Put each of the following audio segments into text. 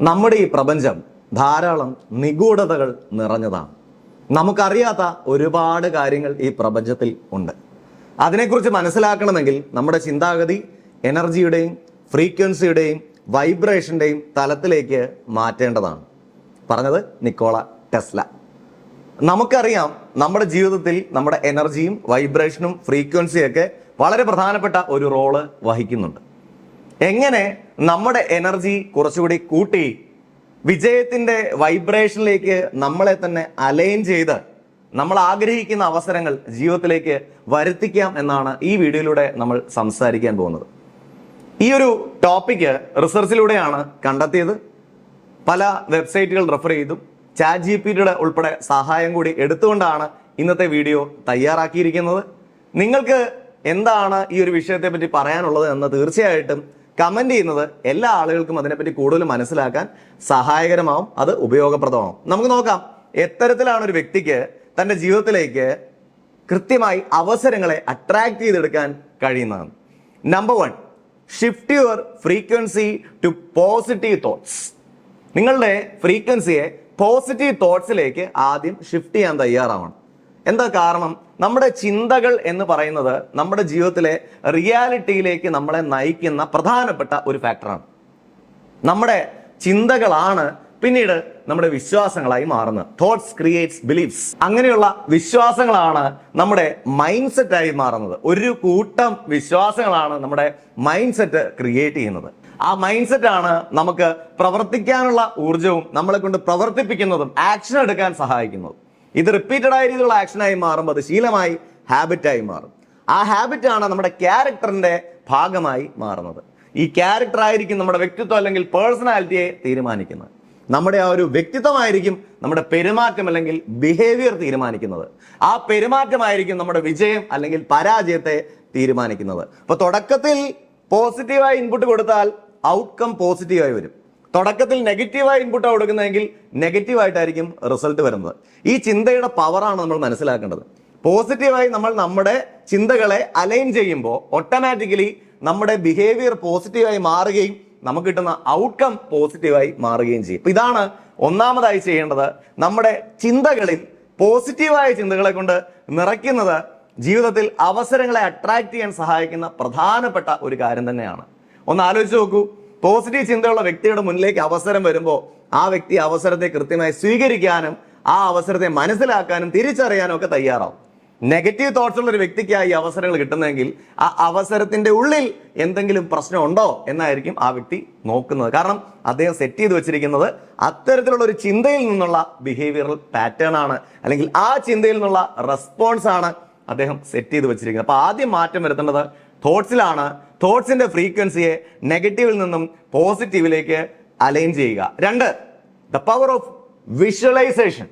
നമ്മുടെ ഈ പ്രപഞ്ചം ധാരാളം നിഗൂഢതകൾ നിറഞ്ഞതാണ്. നമുക്കറിയാത്ത ഒരുപാട് കാര്യങ്ങൾ ഈ പ്രപഞ്ചത്തിൽ ഉണ്ട്. അതിനെക്കുറിച്ച് മനസ്സിലാക്കണമെങ്കിൽ നമ്മുടെ ചിന്താഗതി എനർജിയുടെയും ഫ്രീക്വൻസിയുടെയും വൈബ്രേഷൻ്റെയും തലത്തിലേക്ക് മാറ്റേണ്ടതാണ്. പറഞ്ഞത് നിക്കോള ടെസ്ല. നമുക്കറിയാം നമ്മുടെ ജീവിതത്തിൽ നമ്മുടെ എനർജിയും വൈബ്രേഷനും ഫ്രീക്വൻസിയൊക്കെ വളരെ പ്രധാനപ്പെട്ട ഒരു റോള് വഹിക്കുന്നുണ്ട്. എങ്ങനെ നമ്മുടെ എനർജി കുറച്ചുകൂടി കൂട്ടി വിജയത്തിന്റെ വൈബ്രേഷനിലേക്ക് നമ്മളെ തന്നെ അലൈൻ ചെയ്ത് നമ്മൾ ആഗ്രഹിക്കുന്ന അവസരങ്ങൾ ജീവിതത്തിലേക്ക് വരുത്തിക്കാം എന്നാണ് ഈ വീഡിയോയിലൂടെ നമ്മൾ സംസാരിക്കാൻ പോകുന്നത്. ഈ ഒരു ടോപ്പിക്ക് റിസർച്ചിലൂടെയാണ് കണ്ടെത്തിയത്. പല വെബ്സൈറ്റുകൾ റെഫർ ചെയ്തും ChatGPT ഉൾപ്പെടെ സഹായം കൂടി എടുത്തുകൊണ്ടാണ് ഇന്നത്തെ വീഡിയോ തയ്യാറാക്കിയിരിക്കുന്നത്. നിങ്ങൾക്ക് എന്താണ് ഈ ഒരു വിഷയത്തെ പറ്റി പറയാനുള്ളത് എന്ന് തീർച്ചയായിട്ടും കമന്റ് ചെയ്യുന്നത് എല്ലാ ആളുകൾക്കും അതിനെപ്പറ്റി കൂടുതൽ മനസ്സിലാക്കാൻ സഹായകരമാവും, അത് ഉപയോഗപ്രദമാവും. നമുക്ക് നോക്കാം എത്തരത്തിലാണ് ഒരു വ്യക്തിക്ക് തന്റെ ജീവിതത്തിലേക്ക് കൃത്യമായി അവസരങ്ങളെ അട്രാക്ട് ചെയ്തെടുക്കാൻ കഴിയുന്നതാണ്. Number 1, shift your frequency to positive thoughts. നിങ്ങളുടെ ഫ്രീക്വൻസിയെ പോസിറ്റീവ് തോട്ട്സിലേക്ക് ആദ്യം ഷിഫ്റ്റ് ചെയ്യാൻ തയ്യാറാവണം. എന്താ കാരണം? നമ്മുടെ ചിന്തകൾ എന്ന് പറയുന്നത് നമ്മുടെ ജീവിതത്തിലെ റിയാലിറ്റിയിലേക്ക് നമ്മളെ നയിക്കുന്ന പ്രധാനപ്പെട്ട ഒരു ഫാക്ടറാണ്. നമ്മുടെ ചിന്തകളാണ് പിന്നീട് നമ്മുടെ വിശ്വാസങ്ങളായി മാറുന്നത്. Thoughts creates beliefs. അങ്ങനെയുള്ള വിശ്വാസങ്ങളാണ് നമ്മുടെ മൈൻഡ് സെറ്റായി മാറുന്നത്. ഒരു കൂട്ടം വിശ്വാസങ്ങളാണ് നമ്മുടെ മൈൻഡ് സെറ്റ് ക്രിയേറ്റ് ചെയ്യുന്നത്. ആ മൈൻഡ് സെറ്റ് ആണ് നമുക്ക് പ്രവർത്തിക്കാനുള്ള ഊർജവും നമ്മളെ കൊണ്ട് പ്രവർത്തിപ്പിക്കുന്നതും ആക്ഷൻ എടുക്കാൻ സഹായിക്കുന്നതും. ഇത് റിപ്പീറ്റഡ് ആയ രീതിയിലുള്ള ആക്ഷനായി മാറുമ്പോൾ അത് ശീലമായി ഹാബിറ്റായി മാറും. ആ ഹാബിറ്റ് ആണ് നമ്മുടെ ക്യാരക്ടറിന്റെ ഭാഗമായി മാറുന്നത്. ഈ ക്യാരക്ടർ ആയിരിക്കും നമ്മുടെ വ്യക്തിത്വം അല്ലെങ്കിൽ പേഴ്സണാലിറ്റിയെ തീരുമാനിക്കുന്നത്. നമ്മുടെ ആ ഒരു വ്യക്തിത്വമായിരിക്കും നമ്മുടെ പെരുമാറ്റം അല്ലെങ്കിൽ ബിഹേവിയർ തീരുമാനിക്കുന്നത്. ആ പെരുമാറ്റമായിരിക്കും നമ്മുടെ വിജയം അല്ലെങ്കിൽ പരാജയത്തെ തീരുമാനിക്കുന്നത്. അപ്പൊ തുടക്കത്തിൽ പോസിറ്റീവായി ഇൻപുട്ട് കൊടുത്താൽ ഔട്ട്കം പോസിറ്റീവായി വരും. തുടക്കത്തിൽ നെഗറ്റീവായി ഇൻപുട്ട് കൊടുക്കുന്നതെങ്കിൽ നെഗറ്റീവായിട്ടായിരിക്കും റിസൾട്ട് വരുന്നത്. ഈ ചിന്തയുടെ പവറാണ് നമ്മൾ മനസ്സിലാക്കേണ്ടത്. പോസിറ്റീവായി നമ്മൾ നമ്മുടെ ചിന്തകളെ അലൈൻ ചെയ്യുമ്പോൾ ഓട്ടോമാറ്റിക്കലി നമ്മുടെ ബിഹേവിയർ പോസിറ്റീവായി മാറുകയും നമുക്ക് കിട്ടുന്ന ഔട്ട്കം പോസിറ്റീവായി മാറുകയും ചെയ്യും. അപ്പൊ ഇതാണ് ഒന്നാമതായി ചെയ്യേണ്ടത്. നമ്മുടെ ചിന്തകളിൽ പോസിറ്റീവായ ചിന്തകളെ കൊണ്ട് നിറയ്ക്കുന്നത് ജീവിതത്തിൽ അവസരങ്ങളെ അട്രാക്ട് ചെയ്യാൻ സഹായിക്കുന്ന പ്രധാനപ്പെട്ട ഒരു കാര്യം തന്നെയാണ്. ഒന്ന് ആലോചിച്ച് നോക്കൂ. പോസിറ്റീവ് ചിന്തയുള്ള വ്യക്തിയുടെ മുന്നിലേക്ക് അവസരം വരുമ്പോൾ ആ വ്യക്തി അവസരത്തെ കൃത്യമായി സ്വീകരിക്കാനും ആ അവസരത്തെ മനസ്സിലാക്കാനും തിരിച്ചറിയാനും ഒക്കെ തയ്യാറാവും. നെഗറ്റീവ് തോട്ട്സ് ഉള്ള ഒരു വ്യക്തിക്കായി അവസരങ്ങൾ കിട്ടുന്നതെങ്കിൽ ആ അവസരത്തിന്റെ ഉള്ളിൽ എന്തെങ്കിലും പ്രശ്നമുണ്ടോ എന്നായിരിക്കും ആ വ്യക്തി നോക്കുന്നത്. കാരണം അദ്ദേഹം സെറ്റ് ചെയ്ത് വെച്ചിരിക്കുന്നത് അത്തരത്തിലുള്ള ഒരു ചിന്തയിൽ നിന്നുള്ള ബിഹേവിയറൽ പാറ്റേൺ ആണ്, അല്ലെങ്കിൽ ആ ചിന്തയിൽ നിന്നുള്ള റെസ്പോൺസ് ആണ് അദ്ദേഹം സെറ്റ് ചെയ്ത് വെച്ചിരിക്കുന്നത്. അപ്പൊ ആദ്യം മാറ്റം വരുത്തേണ്ടത് തോട്ട്സിലാണ്. തോട്ട്സിന്റെ ഫ്രീക്വൻസിയെ നെഗറ്റീവിൽ നിന്നും പോസിറ്റീവിലേക്ക് അലൈൻ ചെയ്യുക. 2, the power of visualisation.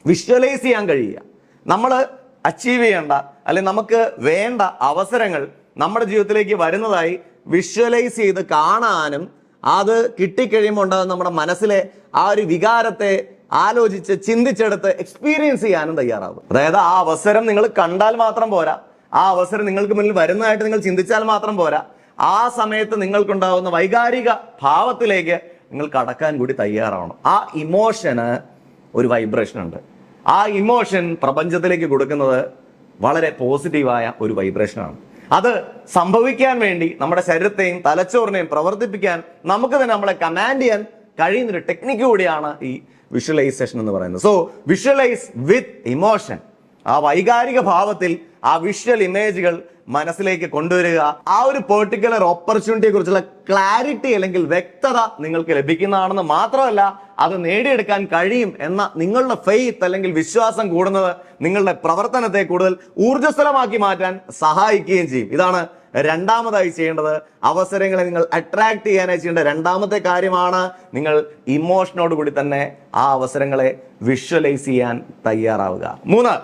Visualise ചെയ്യാൻ കഴിയുക. നമ്മൾ അച്ചീവ് ചെയ്യേണ്ട അല്ലെങ്കിൽ നമുക്ക് വേണ്ട അവസരങ്ങൾ നമ്മുടെ ജീവിതത്തിലേക്ക് വരുന്നതായി വിഷ്വലൈസ് ചെയ്ത് കാണാനും അത് കിട്ടിക്കഴിയുമ്പോൾ ഉണ്ടാകുന്ന നമ്മുടെ മനസ്സിലെ ആ ഒരു വികാരത്തെ ആലോചിച്ച് ചിന്തിച്ചെടുത്ത് എക്സ്പീരിയൻസ് ചെയ്യാനും തയ്യാറാകും. അതായത് ആ അവസരം നിങ്ങൾ കണ്ടാൽ മാത്രം പോരാ, ആ അവസരം നിങ്ങൾക്ക് മുന്നിൽ വരുന്നതായിട്ട് നിങ്ങൾ ചിന്തിച്ചാൽ മാത്രം പോരാ, ആ സമയത്ത് നിങ്ങൾക്കുണ്ടാകുന്ന വൈകാരിക ഭാവത്തിലേക്ക് നിങ്ങൾ കടക്കാൻ കൂടി തയ്യാറാവണം. ആ ഇമോഷന് ഒരു വൈബ്രേഷൻ ഉണ്ട്. ആ ഇമോഷൻ പ്രപഞ്ചത്തിലേക്ക് കൊടുക്കുന്നത് വളരെ പോസിറ്റീവായ ഒരു വൈബ്രേഷനാണ്. അത് സംഭവിക്കാൻ വേണ്ടി നമ്മുടെ ശരീരത്തെയും തലച്ചോറിനെയും പ്രവർത്തിപ്പിക്കാൻ നമുക്ക് തന്നെ നമ്മളെ കമാൻഡ് ചെയ്യാൻ കഴിയുന്നൊരു ടെക്നിക്ക് കൂടിയാണ് ഈ വിഷ്വലൈസേഷൻ എന്ന് പറയുന്നത്. സോ വിഷ്വലൈസ് വിത്ത് ഇമോഷൻ. ആ വൈകാരിക ഭാവത്തിൽ ആ വിഷ്വൽ ഇമേജുകൾ മനസ്സിലേക്ക് കൊണ്ടുവരിക. ആ ഒരു പെർട്ടിക്കുലർ ഓപ്പർച്യൂണിറ്റിയെ കുറിച്ചുള്ള ക്ലാരിറ്റി അല്ലെങ്കിൽ വ്യക്തത നിങ്ങൾക്ക് ലഭിക്കുന്നതാണെന്ന് മാത്രമല്ല, അത് നേടിയെടുക്കാൻ കഴിയും എന്ന നിങ്ങളുടെ ഫെയ്ത്ത് അല്ലെങ്കിൽ വിശ്വാസം കൂടുന്നത് നിങ്ങളുടെ പ്രവർത്തനത്തെ കൂടുതൽ ഊർജ്ജസ്വലമാക്കി മാറ്റാൻ സഹായിക്കുകയും ചെയ്യും. ഇതാണ് രണ്ടാമതായി ചെയ്യേണ്ടത്. അവസരങ്ങളെ നിങ്ങൾ അട്രാക്ട് ചെയ്യാനായി ചെയ്യേണ്ട രണ്ടാമത്തെ കാര്യമാണ് നിങ്ങൾ ഇമോഷനോട് കൂടി തന്നെ ആ അവസരങ്ങളെ വിഷ്വലൈസ് ചെയ്യാൻ തയ്യാറാവുക. 3,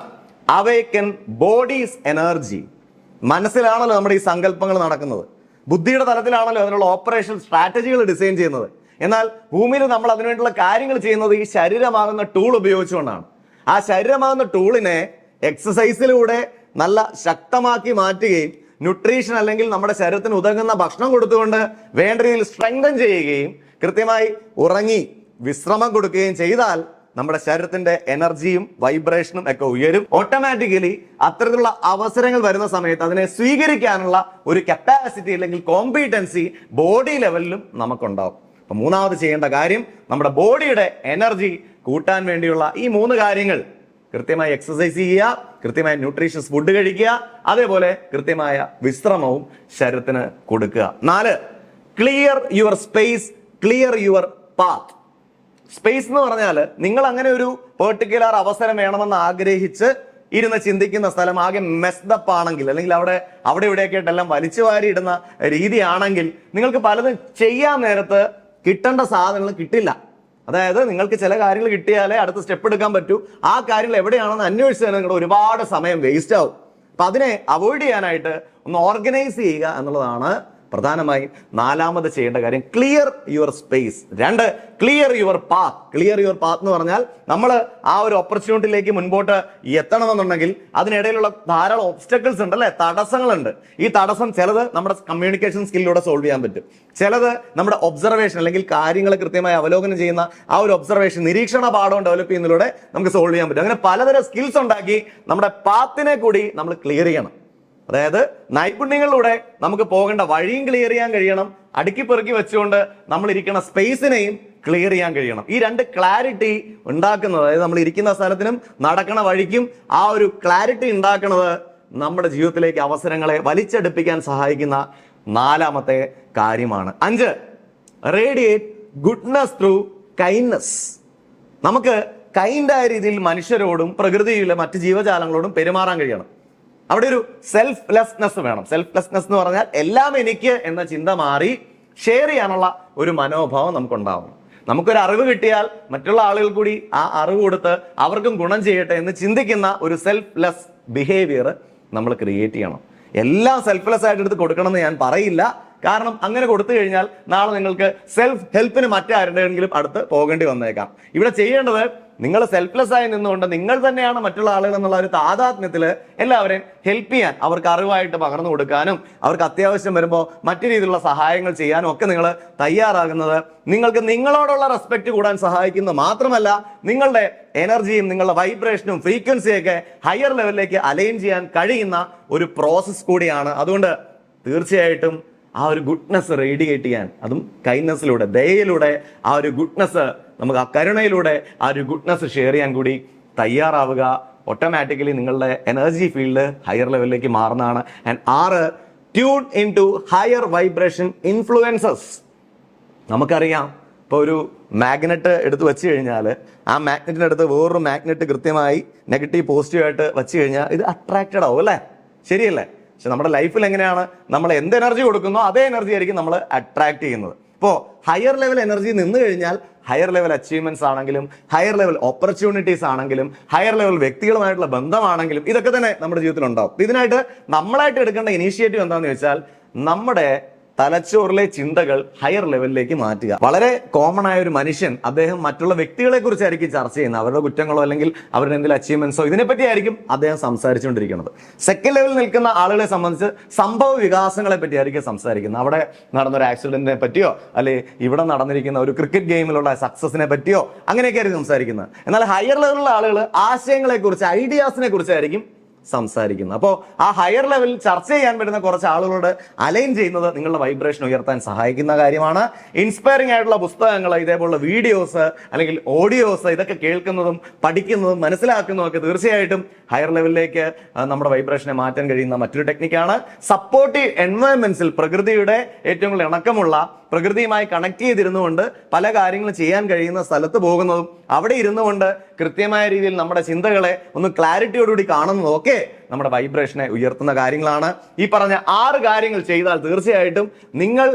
അവേക്കൻ ബോഡീസ് എനർജി. മനസ്സിലാണല്ലോ നമ്മുടെ ഈ സങ്കല്പങ്ങൾ നടക്കുന്നത്. ബുദ്ധിയുടെ തലത്തിലാണല്ലോ അതിനുള്ള ഓപ്പറേഷൻ സ്ട്രാറ്റജികൾ ഡിസൈൻ ചെയ്യുന്നത്. എന്നാൽ ഭൂമിയിൽ നമ്മൾ അതിനുവേണ്ടിയുള്ള കാര്യങ്ങൾ ചെയ്യുന്നത് ഈ ശരീരമാകുന്ന ടൂൾ ഉപയോഗിച്ചുകൊണ്ടാണ്. ആ ശരീരമാകുന്ന ടൂളിനെ എക്സസൈസിലൂടെ നല്ല ശക്തമാക്കി മാറ്റുകയും ന്യൂട്രീഷൻ അല്ലെങ്കിൽ നമ്മുടെ ശരീരത്തിന് ഉതകുന്ന ഭക്ഷണം കൊടുത്തുകൊണ്ട് വേണ്ട രീതിയിൽ സ്ട്രെങ്തൻ ചെയ്യുകയും കൃത്യമായി ഉറങ്ങി വിശ്രമം കൊടുക്കുകയും ചെയ്താൽ നമ്മുടെ ശരീരത്തിന്റെ എനർജിയും വൈബ്രേഷനും ഒക്കെ ഉയരും. ഓട്ടോമാറ്റിക്കലി അത്തരത്തിലുള്ള അവസരങ്ങൾ വരുന്ന സമയത്ത് അതിനെ സ്വീകരിക്കാനുള്ള ഒരു കപ്പാസിറ്റി അല്ലെങ്കിൽ കോമ്പീറ്റൻസി ബോഡി ലെവലിലും നമുക്കുണ്ടാവും. അപ്പൊ മൂന്നാമത് ചെയ്യേണ്ട കാര്യം നമ്മുടെ ബോഡിയുടെ എനർജി കൂട്ടാൻ വേണ്ടിയുള്ള ഈ 3 കാര്യങ്ങൾ: കൃത്യമായി എക്സസൈസ് ചെയ്യുക, കൃത്യമായ ന്യൂട്രീഷ്യസ് ഫുഡ് കഴിക്കുക, അതേപോലെ കൃത്യമായ വിശ്രമവും ശരീരത്തിന് കൊടുക്കുക. 4, clear your space, clear your path. Space എന്ന് പറഞ്ഞാൽ നിങ്ങൾ അങ്ങനെ ഒരു പെർട്ടിക്കുലർ അവസരം വേണമെന്ന് ആഗ്രഹിച്ച് ഇരുന്ന് ചിന്തിക്കുന്ന സ്ഥലം ആകെ മെസ്ഡപ്പ് ആണെങ്കിൽ, അല്ലെങ്കിൽ അവിടെ ഇവിടെയൊക്കെ ആയിട്ടെല്ലാം വലിച്ചു വാരി ഇടുന്ന രീതിയാണെങ്കിൽ നിങ്ങൾക്ക് പലതും ചെയ്യാൻ നേരത്ത് കിട്ടേണ്ട സാധനങ്ങൾ കിട്ടില്ല. അതായത് നിങ്ങൾക്ക് ചില കാര്യങ്ങൾ കിട്ടിയാലേ അടുത്ത സ്റ്റെപ്പ് എടുക്കാൻ പറ്റൂ. ആ കാര്യങ്ങൾ എവിടെയാണെന്ന് അന്വേഷിച്ച് തന്നെ നിങ്ങളുടെ ഒരുപാട് സമയം വേസ്റ്റ് ആവും. അപ്പൊ അതിനെ അവോയ്ഡ് ചെയ്യാനായിട്ട് ഒന്ന് ഓർഗനൈസ് ചെയ്യുക എന്നുള്ളതാണ് പ്രധാനമായും 4ാമത് ചെയ്യേണ്ട കാര്യം. Clear your space. 2, clear your path. Clear your path എന്ന് പറഞ്ഞാൽ നമ്മൾ ആ ഒരു ഓപ്പർച്യൂണിറ്റിയിലേക്ക് മുൻപോട്ട് എത്തണമെന്നുണ്ടെങ്കിൽ അതിനിടയിലുള്ള ധാരാളം ഒബ്സ്റ്റക്കിൾസ് ഉണ്ട്, അല്ലെ, തടസ്സങ്ങളുണ്ട്. ഈ തടസ്സം ചിലത് നമ്മുടെ കമ്മ്യൂണിക്കേഷൻ സ്കില്ലിലൂടെ സോൾവ് ചെയ്യാൻ പറ്റും, ചിലത് നമ്മുടെ ഒബ്സർവേഷൻ അല്ലെങ്കിൽ കാര്യങ്ങൾ കൃത്യമായി അവലോകനം ചെയ്യുന്ന ആ ഒരു ഒബ്സർവേഷൻ, നിരീക്ഷണ പാഠം ഡെവലപ്പ് ചെയ്യുന്നതിലൂടെ നമുക്ക് സോൾവ് ചെയ്യാൻ പറ്റും. അങ്ങനെ പലതരം സ്കിൽസ് ഉണ്ടാക്കി നമ്മുടെ പാത്തിനെ കൂടി നമ്മൾ ക്ലിയർ ചെയ്യണം. അതായത് നൈപുണ്യങ്ങളിലൂടെ നമുക്ക് പോകേണ്ട വഴിയും ക്ലിയർ ചെയ്യാൻ കഴിയണം, അടുക്കി പെറുക്കി വെച്ചുകൊണ്ട് നമ്മൾ ഇരിക്കുന്ന സ്പേസിനെയും ക്ലിയർ ചെയ്യാൻ കഴിയണം. ഈ 2 ക്ലാരിറ്റി ഉണ്ടാക്കുന്നത്, അതായത് നമ്മൾ ഇരിക്കുന്ന സ്ഥലത്തിനും നടക്കണ വഴിക്കും ആ ഒരു ക്ലാരിറ്റി ഉണ്ടാക്കുന്നത് നമ്മുടെ ജീവിതത്തിലേക്ക് അവസരങ്ങളെ വലിച്ചെടുപ്പിക്കാൻ സഹായിക്കുന്ന 4ാമത്തെ കാര്യമാണ്. 5, റേഡിയേറ്റ് ഗുഡ്നെസ് ത്രൂ കൈൻഡ്നെസ്. നമുക്ക് കൈൻഡായ രീതിയിൽ മനുഷ്യരോടും പ്രകൃതിയിലെ മറ്റ് ജീവജാലങ്ങളോടും പെരുമാറാൻ കഴിയണം. അവിടെ ഒരു സെൽഫ്ലെസ്നെസ് വേണം. സെൽഫ്ലെസ്നെസ് എന്ന് പറഞ്ഞാൽ എല്ലാം എനിക്ക് എന്ന ചിന്ത മാറി ഷെയർ ചെയ്യാനുള്ള ഒരു മനോഭാവം നമുക്കുണ്ടാവണം. നമുക്കൊരു അറിവ് കിട്ടിയാൽ മറ്റുള്ള ആളുകൾ കൂടി ആ അറിവ് കൊടുത്ത് അവർക്കും ഗുണം ചെയ്യട്ടെ എന്ന് ചിന്തിക്കുന്ന ഒരു സെൽഫ്ലെസ് ബിഹേവിയർ നമ്മൾ ക്രിയേറ്റ് ചെയ്യണം. എല്ലാം സെൽഫ്ലെസ് ആയിട്ട് എടുത്ത് കൊടുക്കണം എന്ന് ഞാൻ പറയില്ല. കാരണം അങ്ങനെ കൊടുത്തു കഴിഞ്ഞാൽ നാളെ നിങ്ങൾക്ക് സെൽഫ് ഹെൽപ്പിന് മറ്റാരുടെയെങ്കിലും അടുത്ത് പോകേണ്ടി വന്നേക്കാം. ഇവിടെ ചെയ്യേണ്ടത് നിങ്ങൾ സെൽഫ്ലെസ് ആയി നിന്നുകൊണ്ട് നിങ്ങൾ തന്നെയാണ് മറ്റുള്ള ആളുകൾ എന്നുള്ള ഒരു താതാത്മ്യത്തില് എല്ലാവരെയും ഹെൽപ്പ് ചെയ്യാൻ, അവർക്ക് അറിവായിട്ട് പകർന്നു കൊടുക്കാനും അവർക്ക് അത്യാവശ്യം വരുമ്പോൾ മറ്റു രീതിയിലുള്ള സഹായങ്ങൾ ചെയ്യാനും ഒക്കെ നിങ്ങൾ തയ്യാറാകുന്നത് നിങ്ങൾക്ക് നിങ്ങളോടുള്ള റെസ്പെക്ട് കൂടാൻ സഹായിക്കുന്നു. മാത്രമല്ല നിങ്ങളുടെ എനർജിയും നിങ്ങളുടെ വൈബ്രേഷനും ഫ്രീക്വൻസിയൊക്കെ ഹയർ ലെവലിലേക്ക് അലൈൻ ചെയ്യാൻ കഴിയുന്ന ഒരു പ്രോസസ് കൂടിയാണ്. അതുകൊണ്ട് തീർച്ചയായിട്ടും ആ ഒരു ഗുഡ്നെസ് റേഡിയേറ്റ് ചെയ്യാൻ, അതും കൈൻഡ്നെസ്സിലൂടെ, ദയയിലൂടെ ആ ഒരു ഗുഡ്നെസ്, നമുക്ക് ആ കരുണയിലൂടെ ആ ഒരു ഗുഡ്നെസ് ഷെയർ ചെയ്യാൻ കൂടി തയ്യാറാവുക. ഓട്ടോമാറ്റിക്കലി നിങ്ങളുടെ എനർജി ഫീൽഡ് ഹയർ ലെവലിലേക്ക് മാറുന്നതാണ്. And 6, tune in to higher vibration influences. നമുക്കറിയാം, ഇപ്പോൾ ഒരു മാഗ്നറ്റ് എടുത്ത് വെച്ച് കഴിഞ്ഞാൽ ആ മാഗ്നറ്റിൻ്റെ അടുത്ത് വേറൊരു മാഗ്നറ്റ് കൃത്യമായി നെഗറ്റീവ് പോസിറ്റീവായിട്ട് വെച്ച് കഴിഞ്ഞാൽ ഇത് അട്രാക്റ്റഡ് ആവും, അല്ലേ? ശരിയല്ലേ? പക്ഷെ നമ്മുടെ ലൈഫിൽ എങ്ങനെയാണ്, നമ്മൾ എന്ത് എനർജി കൊടുക്കുന്നോ അതേ എനർജി ആയിരിക്കും നമ്മൾ അട്രാക്ട് ചെയ്യുന്നത്. ഇപ്പോൾ ഹയർ ലെവൽ എനർജി നിന്ന് കഴിഞ്ഞാൽ ഹയർ ലെവൽ അച്ചീവ്മെന്റ്സ് ആണെങ്കിലും ഹയർ ലെവൽ ഓപ്പർച്യൂണിറ്റീസ് ആണെങ്കിലും ഹയർ ലെവൽ വ്യക്തികളുമായിട്ടുള്ള ബന്ധമാണെങ്കിലും ഇതൊക്കെ തന്നെ നമ്മുടെ ജീവിതത്തിൽ ഉണ്ടാവും. ഇതിനായിട്ട് നമ്മളായിട്ട് എടുക്കേണ്ട ഇനീഷ്യേറ്റീവ് എന്താണെന്ന് വെച്ചാൽ നമ്മുടെ തലച്ചോറിലെ ചിന്തകൾ ഹയർ ലെവലിലേക്ക് മാറ്റുക. വളരെ കോമൺ ആയ ഒരു മനുഷ്യൻ, അദ്ദേഹം മറ്റുള്ള വ്യക്തികളെ കുറിച്ചായിരിക്കും ചർച്ച ചെയ്യുന്നത്, അവരുടെ കുറ്റങ്ങളോ അല്ലെങ്കിൽ അവരുടെ എന്തെങ്കിലും അച്ചീവ്മെന്റ്സോ ഇതിനെപ്പറ്റിയായിരിക്കും അദ്ദേഹം സംസാരിച്ചുകൊണ്ടിരിക്കുന്നത്. സെക്കൻഡ് ലെവലിൽ നിൽക്കുന്ന ആളുകളെ സംബന്ധിച്ച് സംഭവ വികാസങ്ങളെ പറ്റിയായിരിക്കും സംസാരിക്കുന്നത്. അവിടെ നടന്നൊരു ആക്സിഡന്റിനെ പറ്റിയോ അല്ലെങ്കിൽ ഇവിടെ നടന്നിരിക്കുന്ന ഒരു ക്രിക്കറ്റ് ഗെയിമിലുള്ള സക്സസിനെ പറ്റിയോ അങ്ങനെയൊക്കെ ആയിരിക്കും സംസാരിക്കുന്നത്. എന്നാൽ ഹയർ ലെവലിലുള്ള ആളുകൾ ആശയങ്ങളെ കുറിച്ച്, ഐഡിയാസിനെ കുറിച്ചായിരിക്കും സംസാരിക്കുന്നത്. അപ്പോൾ ആ ഹയർ ലെവലിൽ ചർച്ച ചെയ്യാൻ പറ്റുന്ന കുറച്ച് ആളുകളോട് അലൈൻ ചെയ്യുന്നത് നിങ്ങളുടെ വൈബ്രേഷൻ ഉയർത്താൻ സഹായിക്കുന്ന കാര്യമാണ്. ഇൻസ്പയറിംഗ് ആയിട്ടുള്ള പുസ്തകങ്ങൾ, ഇതേപോലുള്ള വീഡിയോസ് അല്ലെങ്കിൽ ഓഡിയോസ് ഇതൊക്കെ കേൾക്കുന്നതും പഠിക്കുന്നതും മനസ്സിലാക്കുന്നതും ഒക്കെ തീർച്ചയായിട്ടും ഹയർ ലെവലിലേക്ക് നമ്മുടെ വൈബ്രേഷനെ മാറ്റാൻ കഴിയുന്ന മറ്റൊരു ടെക്നിക്കാണ്. സപ്പോർട്ടീവ് എൻവയോൺമെന്റ്സിൽ, പ്രകൃതിയുടെ ഏറ്റവും കൂടുതൽ ഇണക്കമുള്ള, പ്രകൃതിയുമായി കണക്ട് ചെയ്തിരുന്നുകൊണ്ട് പല കാര്യങ്ങളും ചെയ്യാൻ കഴിയുന്ന സ്ഥലത്ത് പോകുന്നതും അവിടെ ഇരുന്നുകൊണ്ട് കൃത്യമായ രീതിയിൽ നമ്മുടെ ചിന്തകളെ ഒന്ന് ക്ലാരിറ്റിയോടുകൂടി കാണുന്നതും ഒക്കെ നമ്മുടെ വൈബ്രേഷനെ ഉയർത്തുന്ന കാര്യങ്ങളാണ്. ഈ പറഞ്ഞ 6 കാര്യങ്ങൾ ചെയ്താൽ തീർച്ചയായിട്ടും നിങ്ങൾ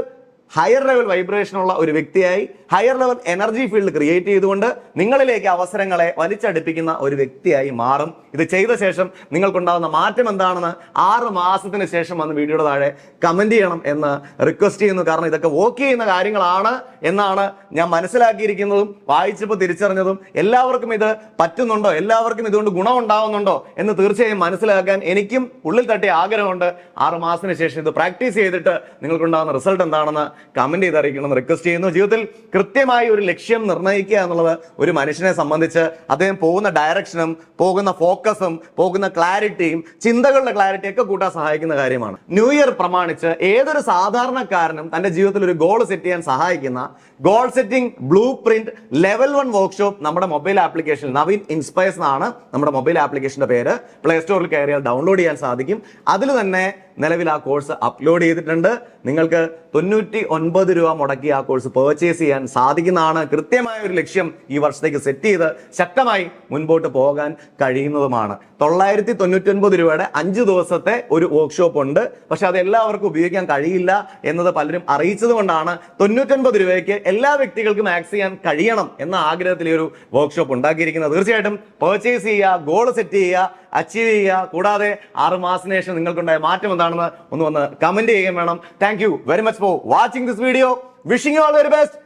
ഹയർ ലെവൽ വൈബ്രേഷനുള്ള ഒരു വ്യക്തിയായി, higher level energy field create ചെയ്തുകൊണ്ട് നിങ്ങളിലേക്ക് അവസരങ്ങളെ വലിച്ചടുപ്പിക്കുന്ന ഒരു വ്യക്തിയായി മാറും. ഇത് ചെയ്ത ശേഷം നിങ്ങൾക്കുണ്ടാകുന്ന മാറ്റം എന്താണെന്ന് 6 മാസത്തിന് ശേഷം വന്ന് വീഡിയോയുടെ താഴെ കമന്റ് ചെയ്യണം എന്ന് റിക്വസ്റ്റ് ചെയ്യുന്നു. കാരണം ഇതൊക്കെ വർക്ക് ചെയ്യുന്ന കാര്യങ്ങളാണ് എന്നാണ് ഞാൻ മനസ്സിലാക്കിയിരിക്കുന്നതും വായിച്ചപ്പോൾ തിരിച്ചറിഞ്ഞതും. എല്ലാവർക്കും ഇത് പറ്റുന്നുണ്ടോ, എല്ലാവർക്കും ഇതുകൊണ്ട് ഗുണം ഉണ്ടാവുന്നുണ്ടോ എന്ന് തീർച്ചയായും മനസ്സിലാക്കാൻ എനിക്കും ഉള്ളിൽ തട്ടിയ ആഗ്രഹമുണ്ട്. 6 മാസത്തിന് ശേഷം ഇത് പ്രാക്ടീസ് ചെയ്തിട്ട് നിങ്ങൾക്കുണ്ടാകുന്ന റിസൾട്ട് എന്താണെന്ന് കമന്റ് ചെയ്ത് അറിയിക്കണം റിക്വസ്റ്റ് ചെയ്യുന്നു. ജീവിതത്തിൽ കൃത്യമായി ഒരു ലക്ഷ്യം നിർണ്ണയിക്കുക എന്നുള്ളത് ഒരു മനുഷ്യനെ സംബന്ധിച്ച് അദ്ദേഹം പോകുന്ന ഡയറക്ഷനും പോകുന്ന ഫോക്കസും പോകുന്ന ക്ലാരിറ്റിയും ചിന്തകളുടെ ക്ലാരിറ്റി ഒക്കെ കൂട്ടാൻ സഹായിക്കുന്ന കാര്യമാണ്. ന്യൂ ഇയർ പ്രമാണിച്ച് ഏതൊരു സാധാരണക്കാരനും തന്റെ ജീവിതത്തിൽ ഒരു ഗോൾ സെറ്റ് ചെയ്യാൻ സഹായിക്കുന്ന goal setting blue print level 1 workshop നമ്മുടെ മൊബൈൽ ആപ്ലിക്കേഷൻ നവീൻ ഇൻസ്പയർസ് എന്നാണ് നമ്മുടെ മൊബൈൽ ആപ്ലിക്കേഷന്റെ പേര്. പ്ലേ സ്റ്റോറിൽ കയറിയാൽ ഡൗൺലോഡ് ചെയ്യാൻ സാധിക്കും. അതിൽ തന്നെ നിലവിൽ ആ കോഴ്സ് അപ്ലോഡ് ചെയ്തിട്ടുണ്ട്. നിങ്ങൾക്ക് 99 രൂപ മുടക്കി ആ കോഴ്സ് പർച്ചേസ് ചെയ്യാൻ സാധിക്കുന്നതാണ്. കൃത്യമായ ഒരു ലക്ഷ്യം ഈ വർഷത്തേക്ക് സെറ്റ് ചെയ്ത് ശക്തമായി മുൻപോട്ട് പോകാൻ കഴിയുന്നതുമാണ്. 999 രൂപയുടെ 5 ദിവസത്തെ ഒരു വർക്ക്ഷോപ്പ് ഉണ്ട്. പക്ഷെ അത് എല്ലാവർക്കും ഉപയോഗിക്കാൻ കഴിയില്ല എന്നത് പലരും അറിയിച്ചത് കൊണ്ടാണ് 99 രൂപയ്ക്ക് എല്ലാ വ്യക്തികൾക്കും ആക്സസ് ചെയ്യാൻ കഴിയണം എന്ന ആഗ്രഹത്തിൽ ഈ ഒരു വർക്ക്ഷോപ്പ് ഉണ്ടാക്കിയിരിക്കുന്നത്. തീർച്ചയായിട്ടും പർച്ചേസ് ചെയ്യുക, ഗോൾ സെറ്റ് ചെയ്യുക, അച്ചീവ് ചെയ്യുക. കൂടാതെ 6 മാസത്തിന് ശേഷം നിങ്ങൾക്കുണ്ടായ മാറ്റം എന്താണെന്ന് ഒന്ന് വന്ന് കമന്റ് ചെയ്യുകയും വേണം. Thank you very much for watching this video. Wishing you all very best.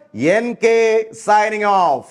NK signing off.